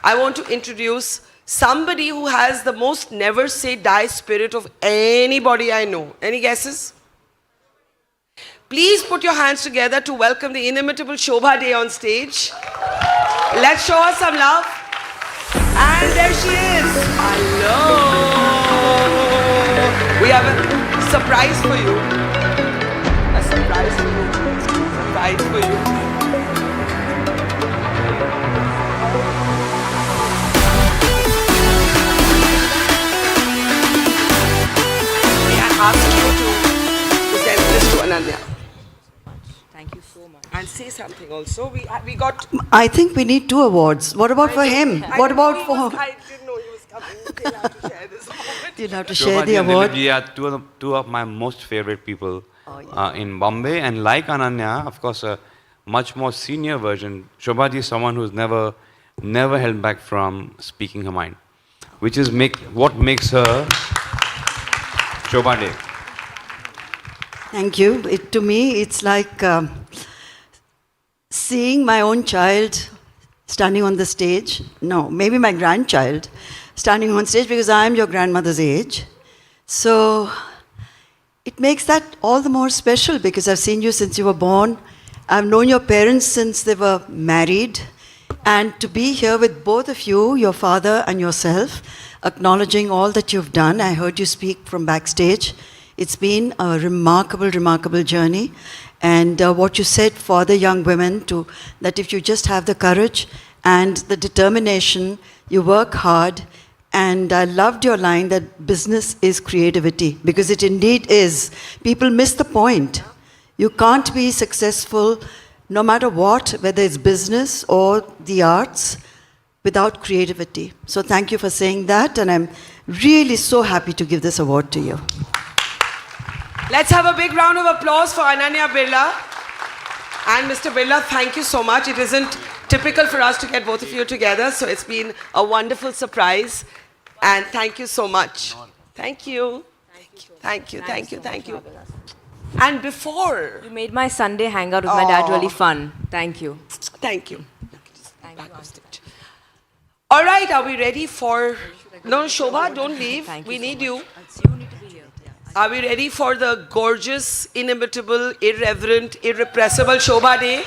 I want to introduce somebody who has the most never say die spirit of anybody I know. Any guesses? Please put your hands together to welcome the inimitable Shobha De on stage. Let's show her some love. And there she is. Hello. We have a surprise for you. A surprise for you. Surprise for you. May I ask you to present this to Ananya? Thank you so much. And say something also. We got. I think we need 2 awards. What about for him? What about for... I didn't know he was coming. We'll have to share this moment. You'll have to share the Shobha and award. Dilip ji are two of my most favorite people yeah. in Bombay. And like Ananya, of course, a much more senior version. Shobha ji is someone who's never held back from speaking her mind, which is what makes her Shobha De. Thank you. To me, it's like seeing my own child standing on the stage. No, maybe my grandchild standing on stage because I am your grandmother's age. So it makes that all the more special because I've seen you since you were born. I've known your parents since they were married. And to be here with both of you, your father and yourself, acknowledging all that you've done. I heard you speak from backstage. It's been a remarkable, remarkable journey. And what you said for the young women, that if you just have the courage and the determination, you work hard. And I loved your line that business is creativity, because it indeed is. People miss the point. You can't be successful no matter what, whether it's business or the arts, without creativity. So thank you for saying that. And I'm really so happy to give this award to you. Let's have a big round of applause for Ananya Birla. And Mr. Birla, thank you so much. It isn't typical for us to get both of you together, so it's been a wonderful surprise. And thank you so much. Thank you. Thank you, thank you, thank you. And before... You made my Sunday hangout with my dad really fun. Thank you. Thank you. Back of stage. All right, are we ready for... No, Shobha, don't leave. We need you. Are we ready for the gorgeous, inimitable, irreverent, irrepressible Shobha De?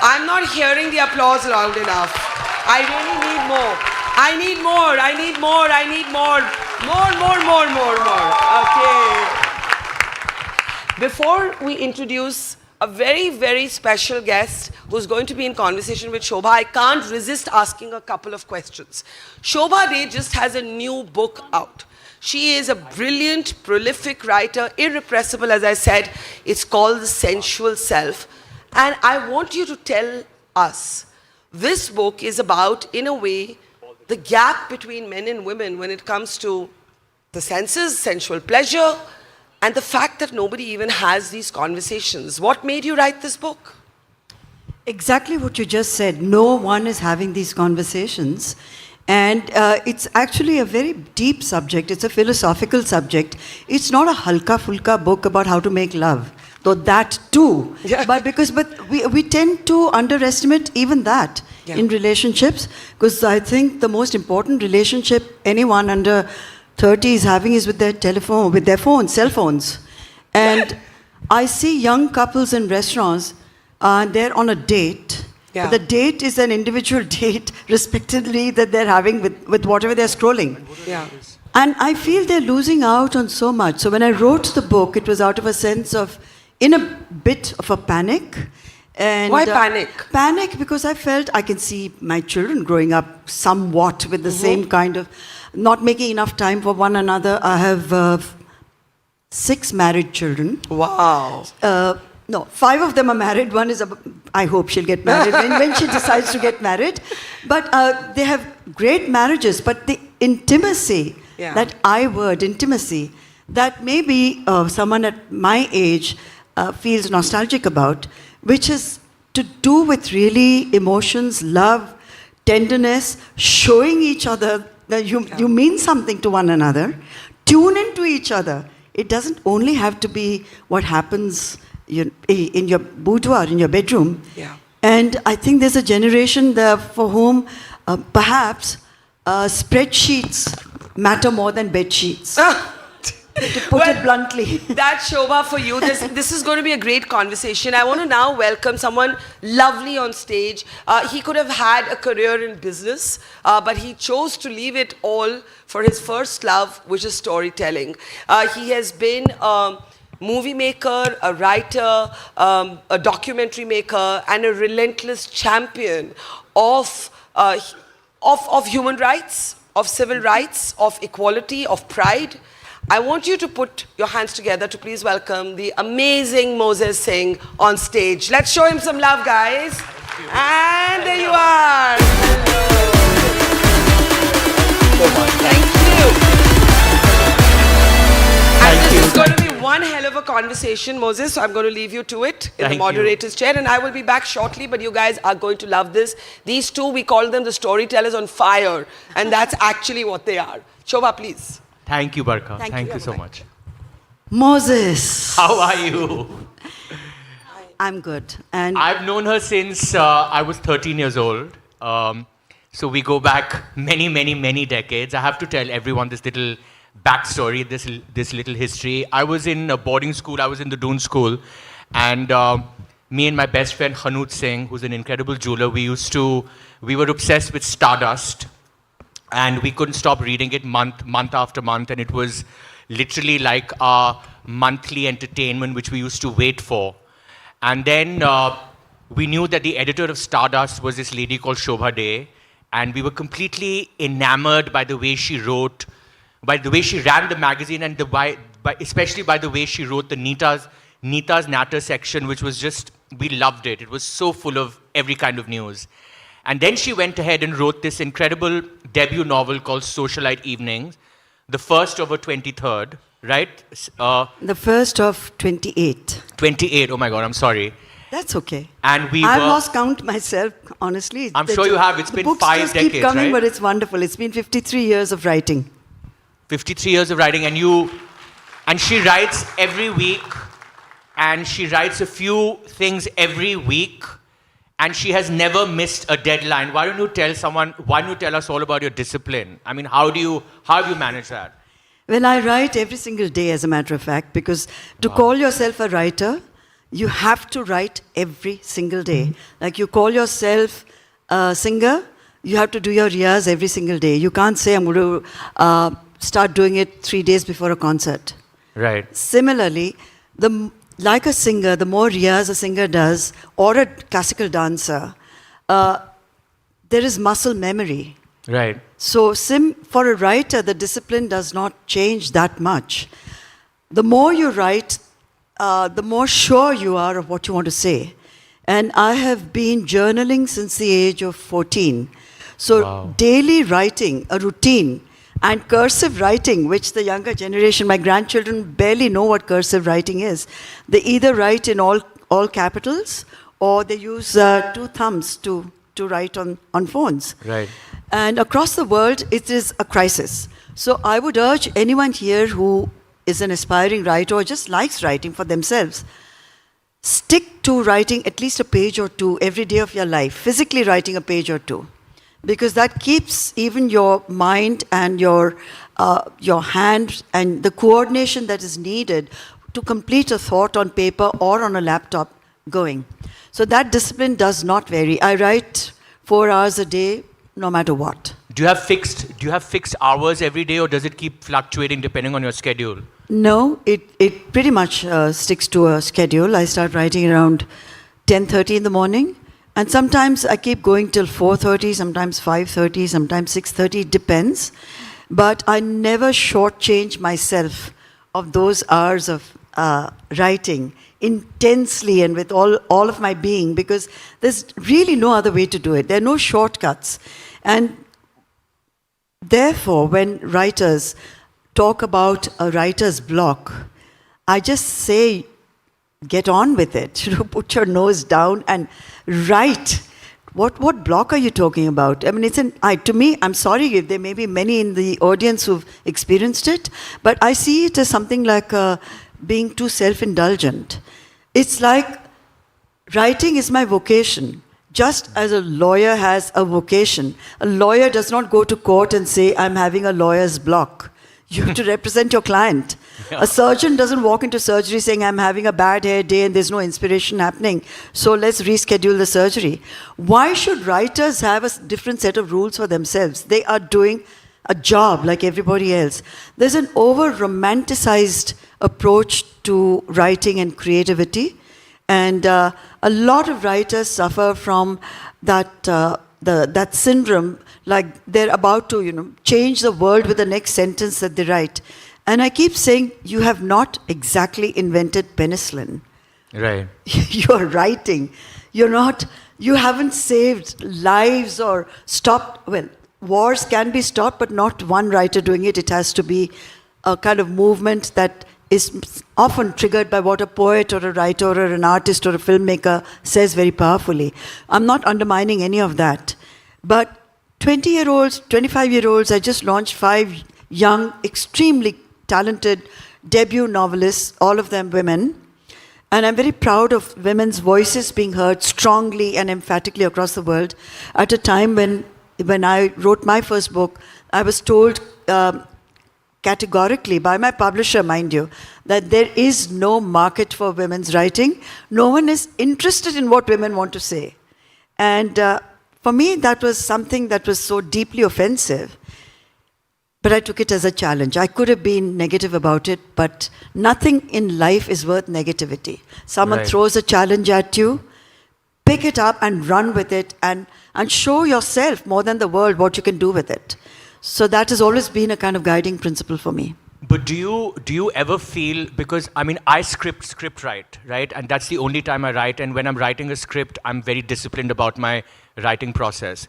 I'm not hearing the applause loud enough. I really need more. I need more. I need more. I need more. More. Okay. Before we introduce a very, very special guest who's going to be in conversation with Shobha, I can't resist asking a couple of questions. Shobha De just has a new book out. She is a brilliant, prolific writer, irrepressible, as I said. It's called The Sensual Self. And I want you to tell us, this book is about, in a way, the gap between men and women when it comes to the senses, sensual pleasure, and the fact that nobody even has these conversations. What made you write this book? Exactly what you just said. No one is having these conversations. And it's actually a very deep subject. It's a philosophical subject. It's not a halka-fulka book about how to make love, though that too. Yeah. But we tend to underestimate even that in relationships, because I think the most important relationship anyone under 30 is having is with their telephone, with their phones, cell phones. And I see young couples in restaurants, they're on a date. Yeah. But the date is an individual date, respectively, that they're having with whatever they're scrolling. Yeah. And I feel they're losing out on so much. So when I wrote the book, it was out of a sense of, in a bit of a panic. And why panic? Panic because I felt I can see my children growing up somewhat with the same kind of, not making enough time for one another. I have 6 married children. Wow. No, 5 of them are married. One is, I hope she'll get married when she decides to get married. But they have great marriages. But the intimacy, that I word, intimacy, that maybe someone at my age feels nostalgic about, which is to do with really emotions, love, tenderness, showing each other that you mean something to one another, tune into each other. It doesn't only have to be what happens in your boudoir, in your bedroom. Yeah. And I think there's a generation there for whom perhaps spreadsheets matter more than bed sheets. To put Well, it bluntly. That's Shobha for you. This is going to be a great conversation. I want to now welcome someone lovely on stage. He could have had a career in business, but he chose to leave it all for his first love, which is storytelling. He has been a movie maker, a writer, a documentary maker, and a relentless champion of human rights, of civil rights, of equality, of pride. I want you to put your hands together to please welcome the amazing Moses Singh on stage. Let's show him some love, guys. And there you are. Thank you. And this is going to be one hell of a conversation, Moses, so I'm going to leave you to it in the moderator's chair, and I will be back shortly, but you guys are going to love this. These two, we call them the storytellers on fire, and that's actually what they are. Shobha, please. Thank you, Barkha. Thank you so much. Moses. How are you? I'm good. And I've known her since I was 13 years old. So we go back many, many, many decades. I have to tell everyone this little backstory, this little history. I was in a boarding school. I was in the Doon School. And me and my best friend, Hanoot Singh, who's an incredible jeweler, we were obsessed with Stardust. And we couldn't stop reading it month after month. And it was literally like our monthly entertainment, which we used to wait for. And then we knew that the editor of Stardust was this lady called Shobha De. And we were completely enamored by the way she wrote, by the way she ran the magazine, and especially by the way she wrote the Nita's Natter section, which was just, we loved it. It was so full of every kind of news. And then she went ahead and wrote this incredible debut novel called Socialite Evenings, the first of her 23rd, right? the first of 28. 28, oh my God, I'm sorry. That's okay. And I've lost count myself, honestly. I'm sure you have. It's The been books 5 just decades, keep coming, right? but it's wonderful. It's been 53 years of writing. 53 years of writing, and she writes every week, and she writes a few things every week, and she has never missed a deadline. Why don't you tell us all about your discipline? I mean, how have you managed that? Well, I write every single day, as a matter of fact, because to call yourself a writer, you have to write every single day. Like you call yourself a singer, you have to do your riyaz every single day. You can't say, I'm going to start doing it 3 days before a concert. Right. Similarly, like a singer, the more riyaz a singer does, or a classical dancer, there is muscle memory. Right. So for a writer, the discipline does not change that much. The more you write, the more sure you are of what you want to say. And I have been journaling since the age of 14. So daily writing, a routine, and cursive writing, which the younger generation, my grandchildren barely know what cursive writing is. They either write in all capitals, or they use 2 thumbs to write on phones. Right. And across the world, it is a crisis. So I would urge anyone here who is an aspiring writer or just likes writing for themselves, stick to writing at least a page or 2 every day of your life, physically writing a page or 2. Because that keeps even your mind and your hand and the coordination that is needed to complete a thought on paper or on a laptop going. So that discipline does not vary. I write 4 hours a day, no matter what. Do you have fixed hours every day, or does it keep fluctuating depending on your schedule? No, it pretty much sticks to a schedule. I start writing around 10:30 in the morning. And sometimes I keep going till 4:30, sometimes 5:30, sometimes 6:30, it depends. But I never shortchange myself of those hours of writing intensely and with all of my being, because there's really no other way to do it. There are no shortcuts. And therefore, when writers talk about a writer's block, I just say, get on with it. Put your nose down and write. What block are you talking about? I mean, to me, I'm sorry if there may be many in the audience who've experienced it, but I see it as something like being too self-indulgent. It's like writing is my vocation. just as a lawyer has a vocation, a lawyer does not go to court and say, I'm having a lawyer's block. You have to represent your client. A surgeon doesn't walk into surgery saying, I'm having a bad hair day and there's no inspiration happening, so let's reschedule the surgery. Why should writers have a different set of rules for themselves? They are doing a job like everybody else. There's an over-romanticized approach to writing and creativity. And a lot of writers suffer from that syndrome, like they're about to, change the world with the next sentence that they write. And I keep saying, you have not exactly invented penicillin. Right. You're writing. You haven't saved lives or stopped, well, wars can be stopped, but not one writer doing it. It has to be a kind of movement that is often triggered by what a poet or a writer or an artist or a filmmaker says very powerfully. I'm not undermining any of that. But 20-year-olds, 25-year-olds, I just launched 5 young, extremely talented debut novelists, all of them women. And I'm very proud of women's voices being heard strongly and emphatically across the world. At a time when I wrote my first book, I was told categorically by my publisher, mind you, that there is no market for women's writing. No one is interested in what women want to say. And for me, that was something that was so deeply offensive. But I took it as a challenge. I could have been negative about it, but nothing in life is worth negativity. Someone Right. throws a challenge at you, pick it up and run with it and show yourself more than the world what you can do with it. So that has always been a kind of guiding principle for me. But do you ever feel, because I mean I script write, right? And that's the only time I write, and when I'm writing a script, I'm very disciplined about my writing process.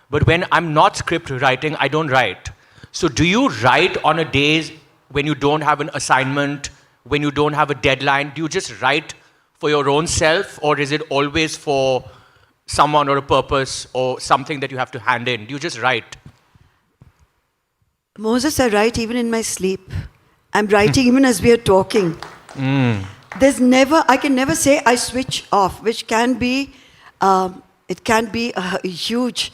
But when I'm not script writing, I don't write. So do you write on a days when you don't have an assignment, when you don't have a deadline? Do you just write for your own self, or is it always for someone or a purpose or something that you have to hand in? Do you just write? Moses, I write even in my sleep. I'm writing even as we are talking. I can never say I switch off, which can be, it can be a huge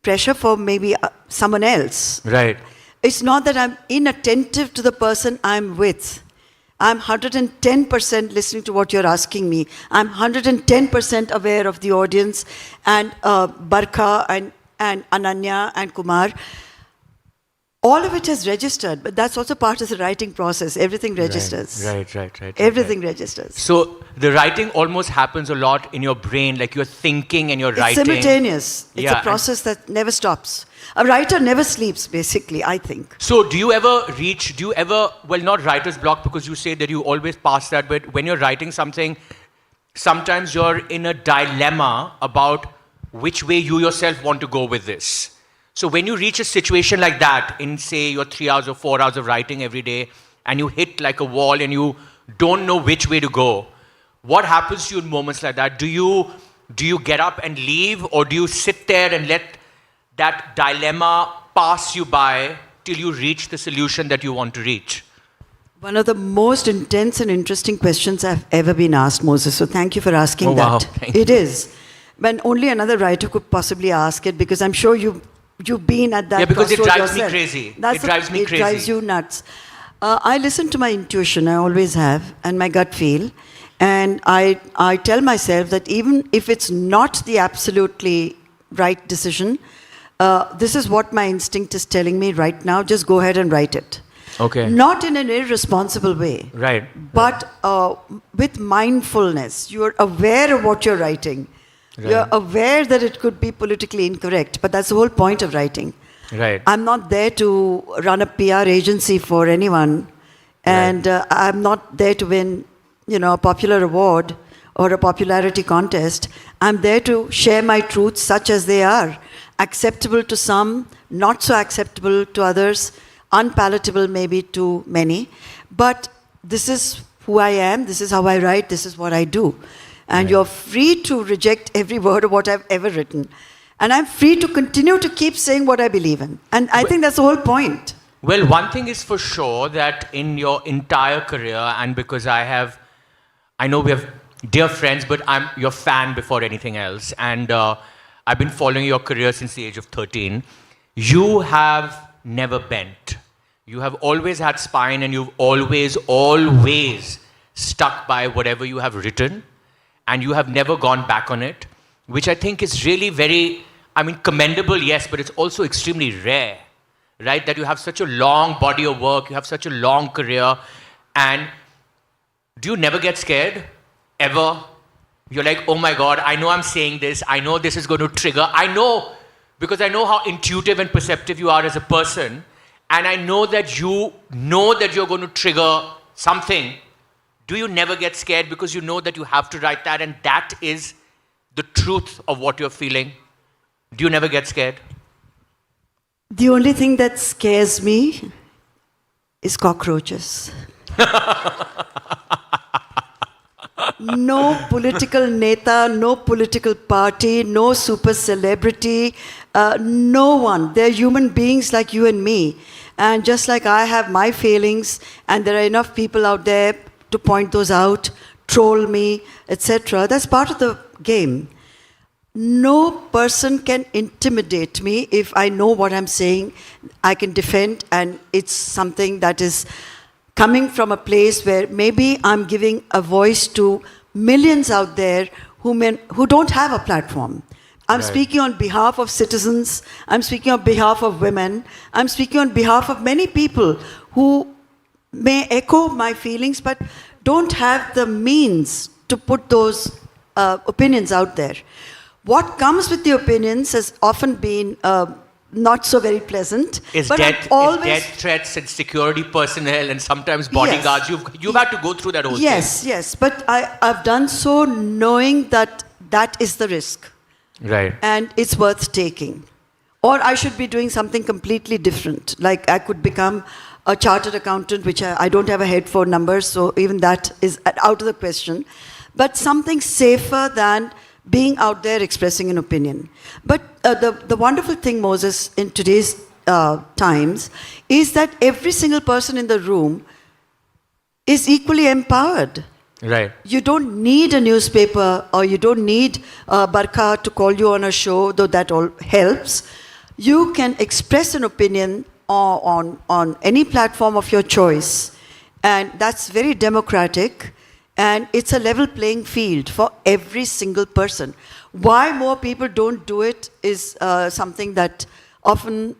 pressure for maybe someone else. Right. It's not that I'm inattentive to the person I'm with. I'm 110% listening to what you're asking me. I'm 110% aware of the audience and Barkha and Ananya and Kumar. All of it is registered, but that's also part of the writing process. Everything registers. Right. Everything registers. So the writing almost happens a lot in your brain, like you're thinking and you're It's writing. simultaneous. It's Yeah, a process that never stops. A writer never sleeps, basically, I think. So do you ever, well, not writer's block, because you say that you always pass that, but when you're writing something, sometimes you're in a dilemma about which way you yourself want to go with this. So when you reach a situation like that, in say your 3 hours or 4 hours of writing every day, and you hit like a wall and you don't know which way to go, what happens to you in moments like that? Do you get up and leave, or do you sit there and let that dilemma pass you by till you reach the solution that you want to reach? One of the most intense and interesting questions I've ever been asked, Moses. So thank you for asking Oh, wow. that. Thank you. It is. When only another writer could possibly ask it, because I'm sure you've been at that. Yeah, because it crossroad drives me yourself. crazy. It drives drives you nuts. I listen to my intuition, I always have, and my gut feel. And I tell myself that even if it's not the absolutely right decision, this is what my instinct is telling me right now, just go ahead and write it. Okay. Not in an irresponsible way. Right. But with mindfulness. You're aware of what you're writing. Right. You're aware that it could be politically incorrect, but that's the whole point of writing. Right. I'm not there to run a PR agency for anyone, and I'm not there to win, a popular award or a popularity contest. I'm there to share my truths such as they are, acceptable to some, not so acceptable to others, unpalatable maybe to many. But this is who I am, this is how I write, this is what I do. And you're free to reject every word of what I've ever written. And I'm free to continue to keep saying what I believe in. And I think that's the whole point. Well, one thing is for sure that in your entire career, and because I know we have dear friends, but I'm your fan before anything else. And I've been following your career since the age of 13. You have never bent. You have always had spine, and you've always stuck by whatever you have written, and you have never gone back on it, which I think is really very, commendable, yes, but it's also extremely rare, right? That you have such a long body of work, you have such a long career, and do you never get scared? Ever? You're like, oh my God, I know I'm saying this, I know this is going to trigger, I know, because I know how intuitive and perceptive you are as a person, and I know that you're going to trigger something. Do you never get scared because you know that you have to write that, and that is the truth of what you're feeling? Do you never get scared? The only thing that scares me is cockroaches. No political neta, no political party, no super celebrity, no one. They're human beings like you and me. And just like I have my failings, and there are enough people out there to point those out, troll me, etc. That's part of the game. No person can intimidate me if I know what I'm saying. I can defend, and it's something that is coming from a place where maybe I'm giving a voice to millions out there who don't have a platform. I'm Right. speaking on behalf of citizens. I'm speaking on behalf of women. I'm speaking on behalf of many people who may echo my feelings but don't have the means to put those opinions out there. What comes with the opinions has often been not so very pleasant. Is but death, I've is death threats and security personnel and sometimes bodyguards. You've had to go through that whole thing. Yes, but I've done so knowing that that is the risk. Right. And it's worth taking. Or I should be doing something completely different. Like I could become a chartered accountant, which I don't have a head for numbers, so even that is out of the question. But something safer than being out there expressing an opinion. But the wonderful thing, Moses, in today's times, is that every single person in the room is equally empowered. Right. You don't need a newspaper or you don't need Barkha to call you on a show, though that all helps. You can express an opinion on any platform of your choice. And that's very democratic. And it's a level playing field for every single person. Why more people don't do it is something that often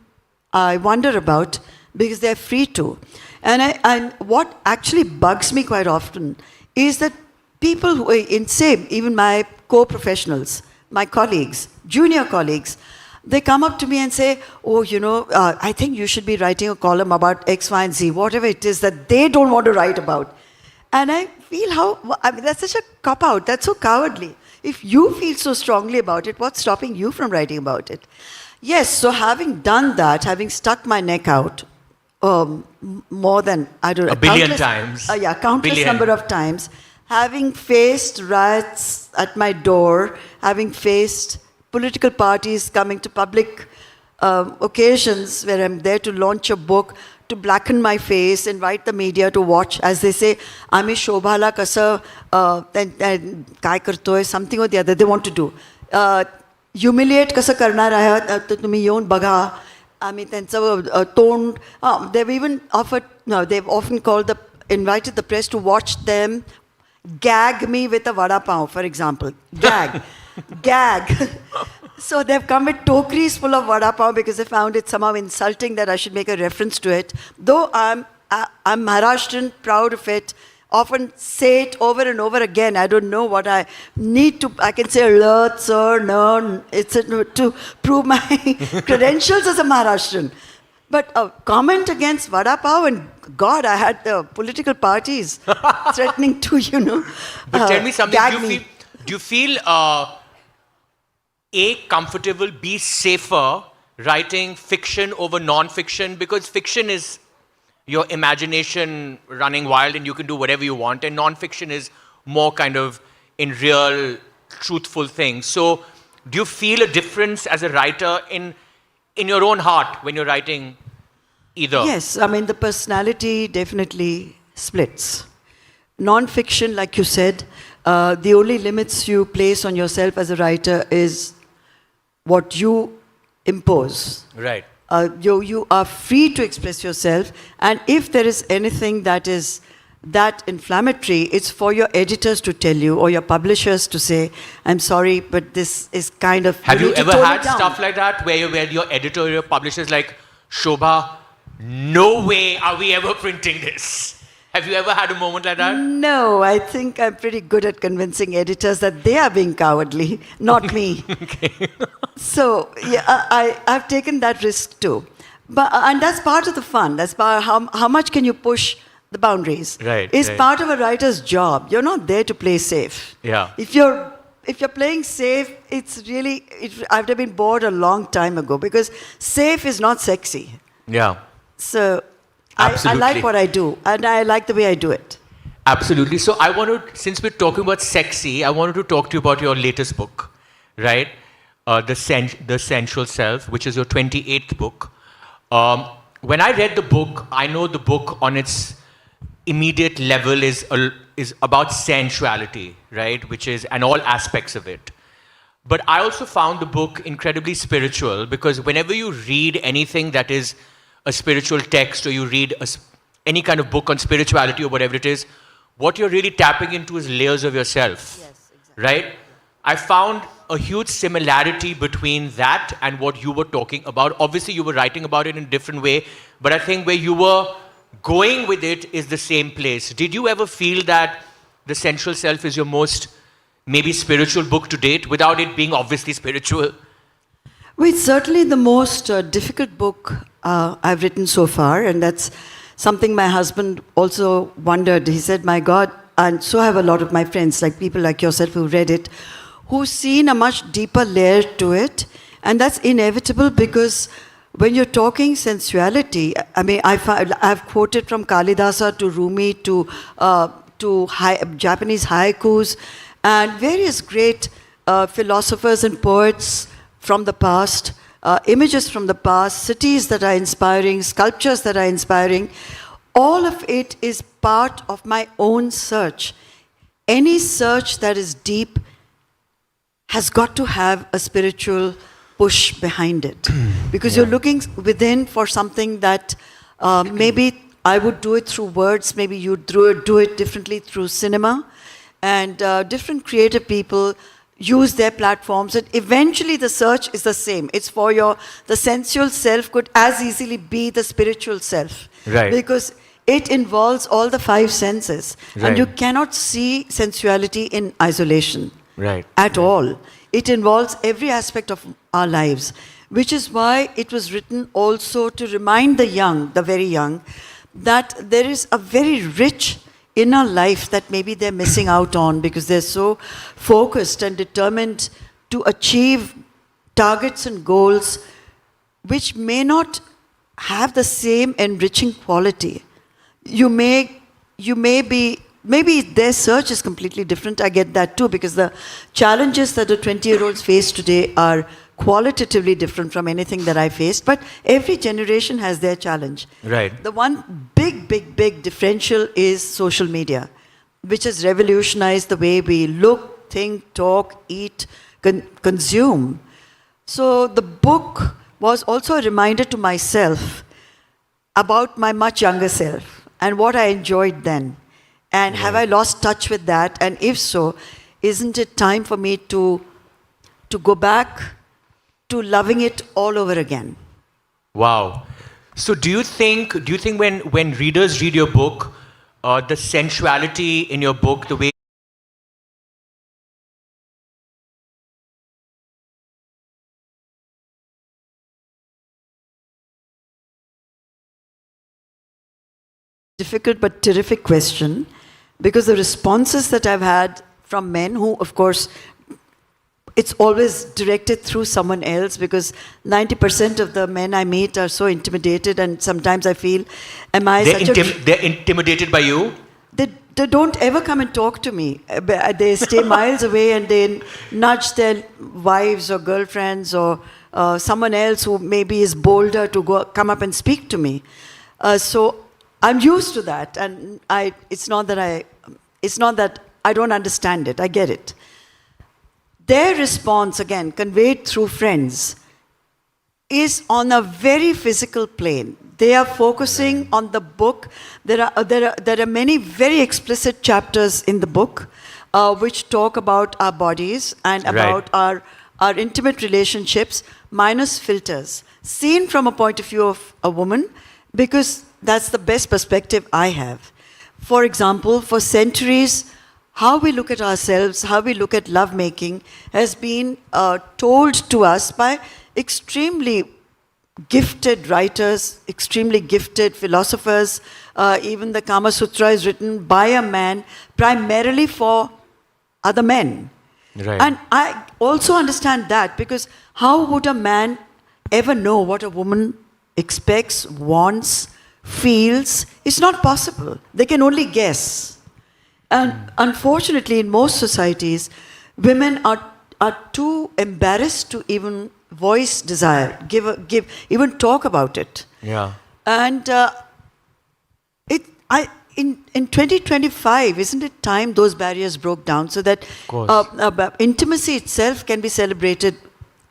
I wonder about, because they're free to. And what actually bugs me quite often is that people who, even my co-professionals, my colleagues, junior colleagues, they come up to me and say, oh, I think you should be writing a column about X, Y, and Z, whatever it is that they don't want to write about. And I feel that's such a cop-out, that's so cowardly. If you feel so strongly about it, what's stopping you from writing about it? Yes, so having done that, having stuck my neck out, more than, I don't know. A billion times. Countless Billion. number of times. Having faced riots at my door, having faced political parties coming to public occasions where I'm there to launch a book, to blacken my face, invite the media to watch, as they say, Ami Shobhala kasa kai kartoy, something or the other they want to do. Humiliate kasa karna raha, तुम्ही येऊन बघा. आम्ही त्यांचं तोंड, they've even offered, they've often invited the press to watch them gag me with a vada pav, for example. Gag. So they've come with tokeris full of vada pav because they found it somehow insulting that I should make a reference to it. Though I'm Maharashtrian, proud of it, often say it over and over again. I don't know what I need to, I can say alert, sir, no, it's to prove my credentials as a Maharashtrian. But a comment against vada pav, and God, I had the political parties threatening to, But tell me something. gag me. Do you feel A, comfortable, B, safer writing fiction over non-fiction? Because fiction is your imagination running wild and you can do whatever you want, and non-fiction is more kind of in real, truthful things. So do you feel a difference as a writer in your own heart when you're writing either? Yes, I mean, the personality definitely splits. Non-fiction, like you said, The only limits you place on yourself as a writer is what you impose. Right. You are free to express yourself, and if there is anything that is that inflammatory, it's for your editors to tell you or your publishers to say, I'm sorry, but this is kind of... Have you need to ever tone had it down." stuff like that where your editor or your publisher is like, Shobha, no way are we ever printing this? Have you ever had a moment like that? No, I think I'm pretty good at convincing editors that they are being cowardly, not me. So, yeah, I've taken that risk too. And that's part of the fun. That's part how much can you push the boundaries. Right, It's right. part of a writer's job. You're not there to play safe. Yeah. If you're playing safe, it's really... I've been bored a long time ago because safe is not sexy. Yeah. So I Absolutely. like what I do, and I like the way I do it. Absolutely. So I want to, since we're talking about sexy, I wanted to talk to you about your latest book, right? The Sensual Self, which is your 28th book. When I read the book, I know the book on its immediate level is about sensuality, right? Which is, and all aspects of it. But I also found the book incredibly spiritual because whenever you read anything that is a spiritual text or you read any kind of book on spirituality or whatever it is, what you're really tapping into is layers of yourself. Yes, exactly. Right? I found a huge similarity between that and what you were talking about. Obviously, you were writing about it in a different way, but I think where you were going with it is the same place. Did you ever feel that The Sensual Self is your most maybe spiritual book to date without it being obviously spiritual? Well, it's certainly the most difficult book I've written so far, and that's something my husband also wondered. He said, my God, and so have a lot of my friends, like people like yourself who read it, who've seen a much deeper layer to it, and that's inevitable because when you're talking sensuality, I mean, I've quoted from Kalidasa to Rumi to Japanese haikus and various great philosophers and poets from the past, images from the past, cities that are inspiring, sculptures that are inspiring. All of it is part of my own search. Any search that is deep has got to have a spiritual push behind it. Because you're looking within for something that maybe I would do it through words, maybe you do it differently through cinema, and different creative people use their platforms, and eventually the search is the same. It's for the sensual self could as easily be the spiritual self. Right. Because it involves all the five senses. Right. And you cannot see sensuality in isolation. Right. At all. It involves every aspect of our lives, which is why it was written also to remind the young, the very young, that there is a very rich inner life that maybe they're missing out on because they're so focused and determined to achieve targets and goals which may not have the same enriching quality. Maybe their search is completely different. I get that too, because the challenges that the 20-year-olds face today are qualitatively different from anything that I faced. But every generation has their challenge. Right. The one big differential is social media, which has revolutionized the way we look, think, talk, eat, consume. So the book was also a reminder to myself about my much younger self and what I enjoyed then. And have I lost touch with that? And if so, isn't it time for me to go back to loving it all over again? Wow. So do you think when readers read your book, the sensuality in your book, the way Difficult but terrific question, because the responses that I've had from men who, of course, it's always directed through someone else, because 90% of the men I meet are so intimidated, and sometimes I feel, am I they're intimidated by you? They don't ever come and talk to me. They stay miles away and they nudge their wives or girlfriends or someone else who maybe is bolder to come up and speak to me. So I'm used to that, and it's not that I don't understand it. I get it. Their response, again, conveyed through friends, is on a very physical plane. They are focusing on the book. There are many very explicit chapters in the book which talk about our bodies and about our intimate relationships, minus filters, seen from a point of view of a woman, because that's the best perspective I have. For example, for centuries, how we look at ourselves, how we look at lovemaking has been told to us by extremely gifted writers, extremely gifted philosophers. Even the Kama Sutra is written by a man primarily for other men. Right. And I also understand that, because how would a man ever know what a woman expects, wants, feels? It's not possible. They can only guess. And unfortunately, in most societies, women are too embarrassed to even voice desire, even talk about it. Yeah. And in 2025, isn't it time those barriers broke down so that intimacy itself can be celebrated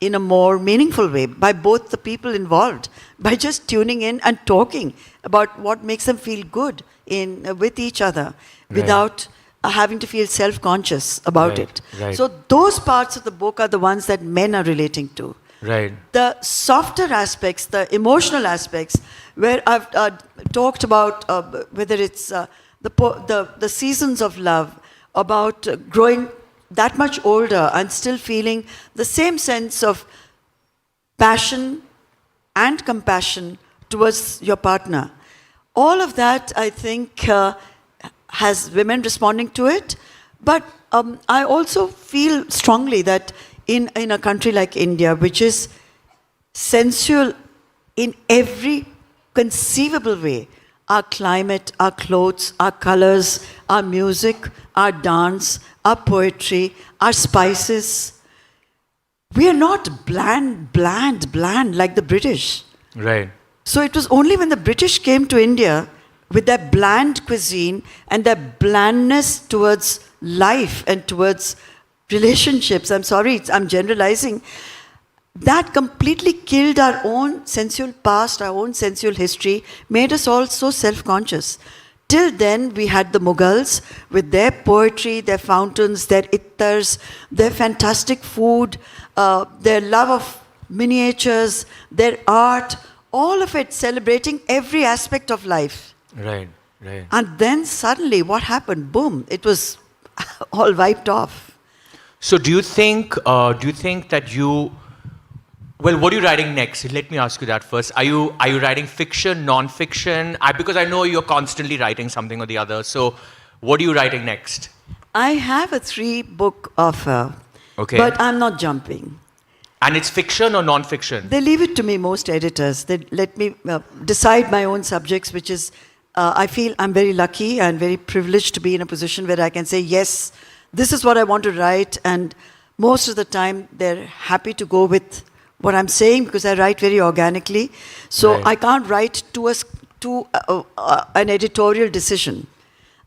in a more meaningful way by both the people involved, by just tuning in and talking about what makes them feel good with each other without having to feel self-conscious about it. Right. So those parts of the book are the ones that men are relating to. Right. The softer aspects, the emotional aspects, where I've talked about whether it's the seasons of love, about growing that much older and still feeling the same sense of passion and compassion towards your partner. All of that, I think, has women responding to it. But I also feel strongly that in a country like India, which is sensual in every conceivable way, our climate, our clothes, our colors, our music, our dance, our poetry, our spices, we are not bland like the British. Right. So it was only when the British came to India with their bland cuisine and their blandness towards life and towards relationships, I'm sorry, I'm generalizing, that completely killed our own sensual past, our own sensual history, made us all so self-conscious. Till then, we had the Mughals with their poetry, their fountains, their ittars, their fantastic food, their love of miniatures, their art, all of it celebrating every aspect of life. Right. Right. And then suddenly, what happened? Boom, it was all wiped off. So do you think that you, well, what are you writing next? Let me ask you that first. Are you writing fiction, non-fiction? Because I know you're constantly writing something or the other. So what are you writing next? I have a 3-book offer, Okay. but I'm not jumping. And it's fiction or non-fiction? They leave it to me, most editors. They let me decide my own subjects, which is, I feel I'm very lucky and very privileged to be in a position where I can say, yes, this is what I want to write. And most of the time, they're happy to go with what I'm saying because I write very organically. So Right. I can't write to an editorial decision.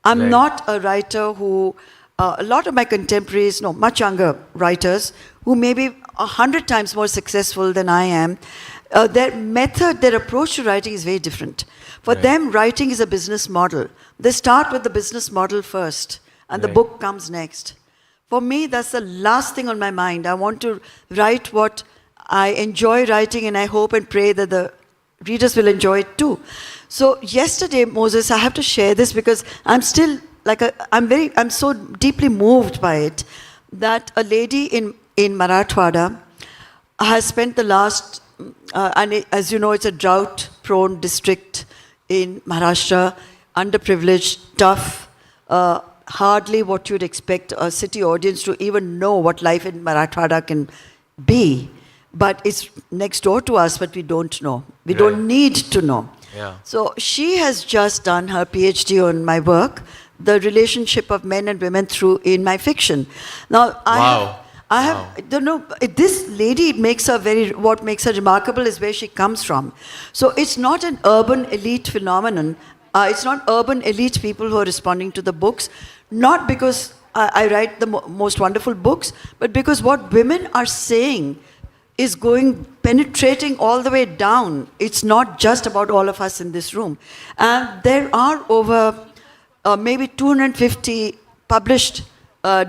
I'm Right. not a writer who, a lot of my contemporaries, no, much younger writers, who may be 100 times more successful than I am, their method, their approach to writing is very different. For Right. them, writing is a business model. They start with the business model first, and the Right. book comes next. For me, that's the last thing on my mind. I want to write what I enjoy writing, and I hope and pray that the readers will enjoy it too. So yesterday, Moses, I have to share this because I'm still I'm so deeply moved by it that a lady in Marathwada has spent the last, as you know, it's a drought-prone district in Maharashtra, underprivileged, tough, hardly what you'd expect a city audience to even know what life in Marathwada can be. But it's next door to us, but we don't know. We Right. don't need to know. Yeah. So she has just done her PhD on my work, the relationship of men and women in my fiction. Now, I have, don't know, this lady, what makes her remarkable is where she comes from. So it's not an urban elite phenomenon. It's not urban elite people who are responding to the books, not because I write the most wonderful books, but because what women are saying is penetrating all the way down. It's not just about all of us in this room. And there are over maybe 250 published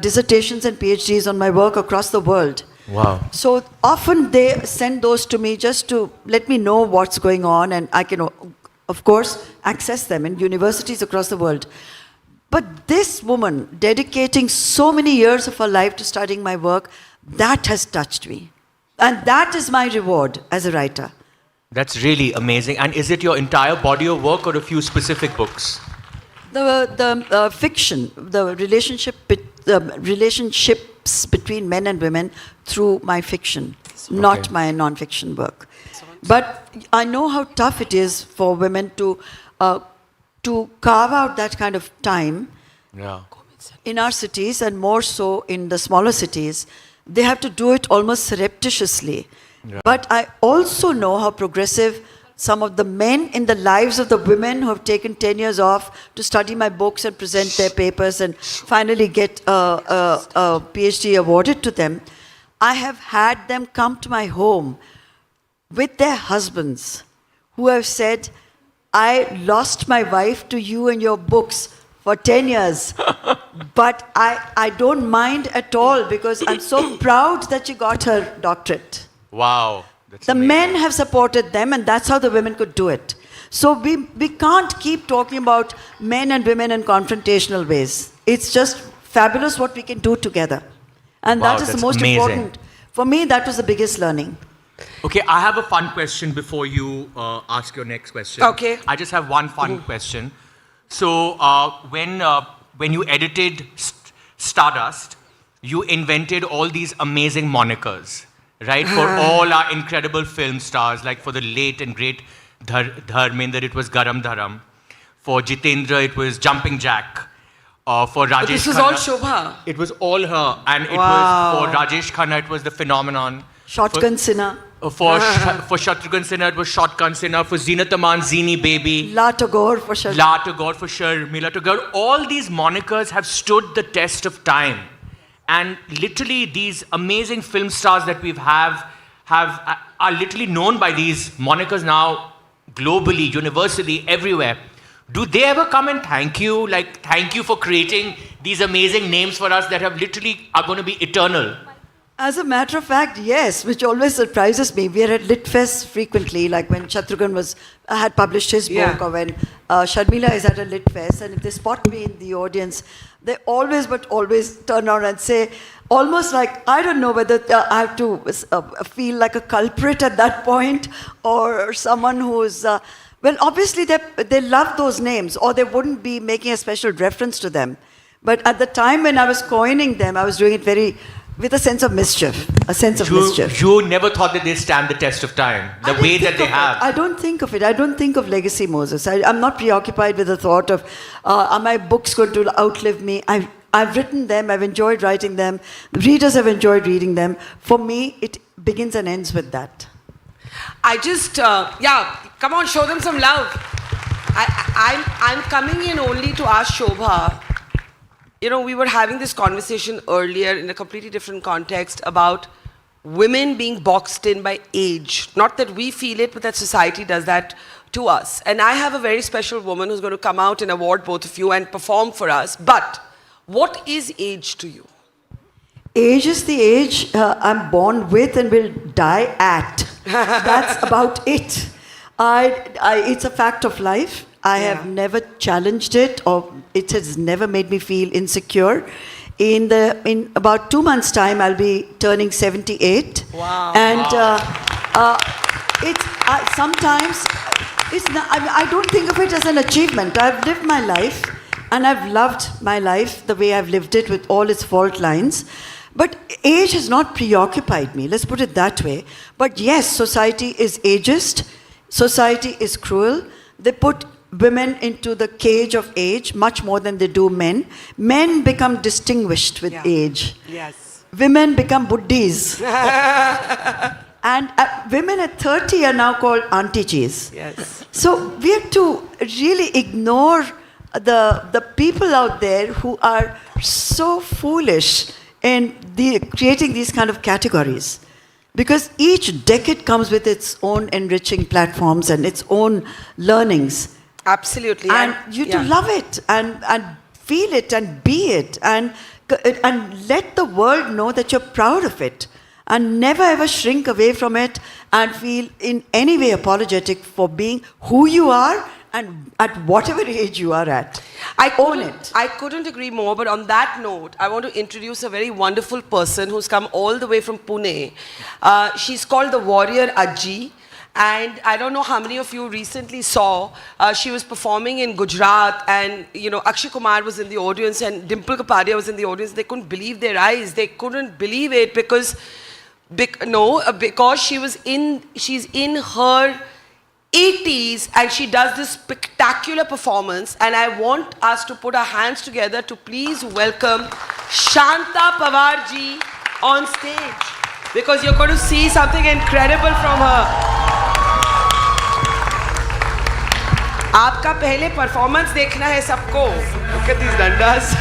dissertations and PhDs on my work across the world. Wow. So often they send those to me just to let me know what's going on, and I can, of course, access them in universities across the world. But this woman dedicating so many years of her life to studying my work, that has touched me. And that is my reward as a writer. That's really amazing. And is it your entire body of work or a few specific books? The fiction, the relationships between men and women through my fiction, not my non-fiction work. But I know how tough it is for women to carve out that kind of time in our cities, and more so in the smaller cities. They have to do it almost surreptitiously. Yeah. But I also know how progressive some of the men in the lives of the women who have taken 10 years off to study my books and present their papers and finally get a PhD awarded to them. I have had them come to my home with their husbands who have said, I lost my wife to you and your books for 10 years. But I don't mind at all because I'm so proud that she got her doctorate. Wow. The men have supported them, and that's how the women could do it. So we can't keep talking about men and women in confrontational ways. It's just fabulous what we can do together. And Wow, that is the that's most amazing. important. For me, that was the biggest learning. Okay, I have a fun question before you ask your next question. Okay. I just have one fun question. So when you edited Stardust, you invented all these amazing monikers, right? For all our incredible film stars, like for the late and great Dharmendra, it was Garam Dharam. For Jitendra, it was Jumping Jack. For Rajesh This was Khanna, all Shobha. it was all her. And it Wow. was for Rajesh Khanna, it was The Phenomenon. Shotgun Sinha, For Shatrughan Sinha, it was Shotgun Sinha. For Zinat Aman, Zini Baby. La Tagore for sure. La Tagore for Sharmila Tagore. All these monikers have stood the test of time. And literally these amazing film stars that we are literally known by these monikers now globally, universally, everywhere. Do they ever come and thank you? Like, thank you for creating these amazing names for us that have literally are going to be eternal. As a matter of fact, yes, which always surprises me. We are at Litfest frequently, like when Shatrughan had published his book, Yeah. or when Sharmila is at a Litfest, and if they spot me in the audience, they always turn around and say, almost like, I don't know whether I have to feel like a culprit at that point, or someone who's, well, obviously they love those names, or they wouldn't be making a special reference to them. But at the time when I was coining them, I was doing it with a sense of mischief, You never thought that they stand the test of time, the way that they have. I don't think of it. I don't think of legacy Moses. I'm not preoccupied with the thought of, are my books going to outlive me? I've written them. I've enjoyed writing them. The readers have enjoyed reading them. For me, it begins and ends with that. I just, come on, show them some love. I'm coming in only to ask Shobha. You know, we were having this conversation earlier in a completely different context about women being boxed in by age. Not that we feel it, but that society does that to us. And I have a very special woman who's going to come out and award both of you and perform for us. But what is age to you? Age is the age I'm born with and will die at. That's about it. It's a fact of life. I have never challenged it, or it has never made me feel insecure. In about 2 months' time, I'll be turning 78. Wow. And sometimes it's not, I don't think of it as an achievement. I've lived my life, and I've loved my life the way I've lived it with all its fault lines. But age has not preoccupied me, let's put it that way. But yes, society is ageist, society is cruel. They put women into the cage of age much more than they do men. Men become distinguished with age. Yes. Women become buddhis. And women at 30 are now called auntie cheese. Yes. So we have to really ignore the people out there who are so foolish in creating these kind of categories. Because each decade comes with its own enriching platforms and its own learnings. Absolutely. And you to love it and feel it and be it and let the world know that you're proud of it. And never ever shrink away from it and feel in any way apologetic for being who you are and at whatever age you are at. Own it. I couldn't agree more, but on that note, I want to introduce a very wonderful person who's come all the way from Pune. She's called the Warrior Ajji. And I don't know how many of you recently saw, she was performing in Gujarat and, you know, Akshay Kumar was in the audience and Dimple Kapadia was in the audience. They couldn't believe their eyes. They couldn't believe it because she's in her 80s and she does this spectacular performance, and I want us to put our hands together to please welcome Shanta Pawar ji on stage, because you're going to see something incredible from her. आपका पहले performance देखना है सबको. Look at these dandas.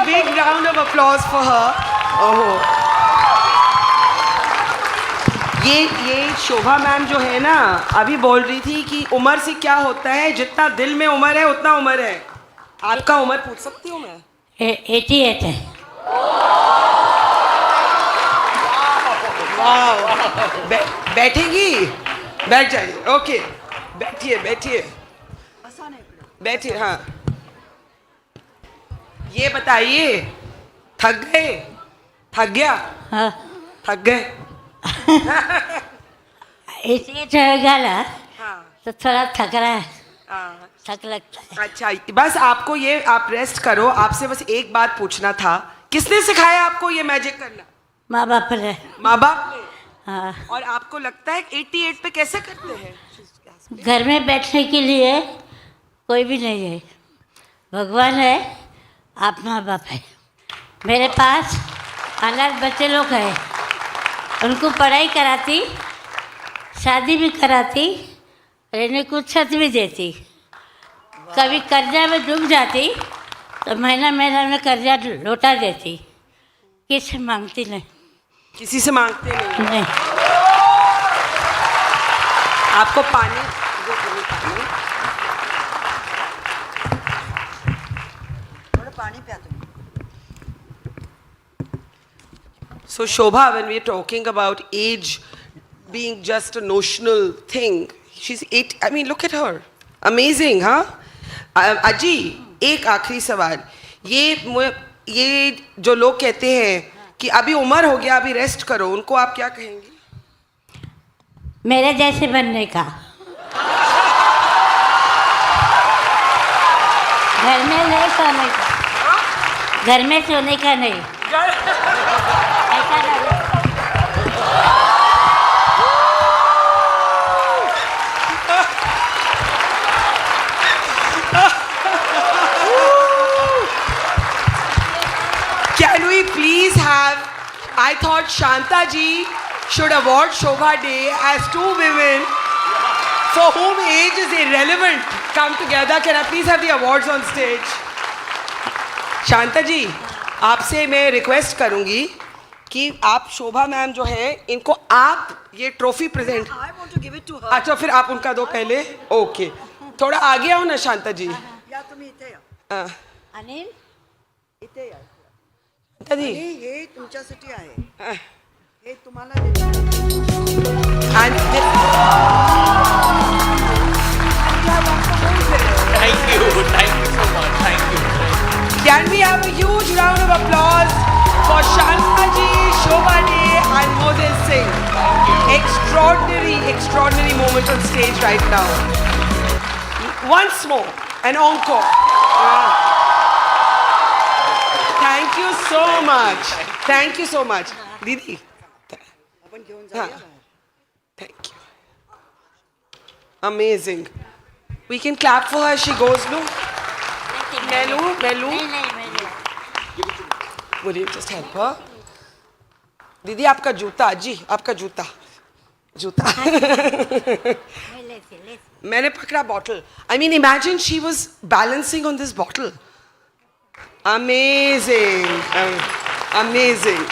Big round of applause for her. Oh. ये शोभा ma'am जो है ना, अभी बोल रही थी कि उम्र से क्या होता है, जितना दिल में उम्र है उतना उम्र है. आपका उम्र पूछ सकती हूँ मैं? 88 है। बैठेंगी? बैठ जाइए। ओके, बैठिए बैठिए बैठिए। हाँ, ये बताइए, थक गए? थक गया? हाँ, थक गए? 88 होगा ना, हाँ तो थोड़ा थक रहा है, हाँ। थक लगता है। अच्छा, बस आपको ये, आप रेस्ट करो। आपसे बस एक बात पूछना था, किसने सिखाया आपको ये मैजिक करना? माँ बाप ने। माँ बाप ने? हाँ, और आपको लगता है 88 पे कैसे करते हैं? घर में बैठने के लिए कोई भी नहीं है, भगवान है, आप माँ बाप है। मेरे पास अनाथ बच्चे लोग हैं, उनको पढ़ाई कराती, शादी भी कराती, रहने को छत भी देती। कभी कर्जा में डूब जाती तो महीना महीना में कर्जा लौटा देती, किसी मांगती नहीं। किसी से मांगते नहीं? नहीं, आपको पानी दो, पानी। थोड़ा पानी पिया तुम। So Shobha, when we're talking about age being just a notional thing, she's 8. I mean, look at her. Amazing, huh? अजी, एक आखिरी सवाल। ये जो लोग कहते हैं कि अभी उम्र हो गया, अभी रेस्ट करो, उनको आप क्या कहेंगी? मेरे जैसे बनने का। घर में नहीं सोने का, घर में सोने का नहीं, ऐसा नहीं। Can we please have, I thought Shanta ji should award Shobha Day as two women for whom age is irrelevant come together. Can I please have the awards on stage? Shanta जी, आपसे मैं रिक्वेस्ट करूंगी कि आप शोभा ma'am जो है, इनको आप ये trophy present. I want to give it to her. अच्छा, फिर आप उनका दो पहले। ओके, थोड़ा आगे आओ ना शांता जी। या तुम्ही इथे या. हाँ, अनिल, इथे या. शांता जी। आणि हे तुमच्यासाठी आहे. हाँ, हे तुम्हाला देते. and Thank you so much. Thank you. can we have a huge round of applause for Shanta ji, Shobha Day and Moses Singh? Extraordinary, extraordinary moment on stage right now. Once more, an encore. Thank you so much. Thank you so much. Didi, आपण घेऊन जाऊया हाँ. बाहेर. thank you. Amazing. We can clap for her as she goes, no? Melu, Melu. नहीं नहीं नहीं, Will you just help her? दीदी, आपका जूता जी, आपका जूता, जूता। नहीं लेती। मैंने पकड़ा bottle. I mean, imagine she was balancing on this bottle. Amazing, amazing,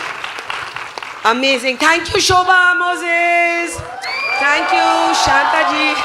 amazing. Thank you, Shobha, Moses. Thank you, Shanta ji.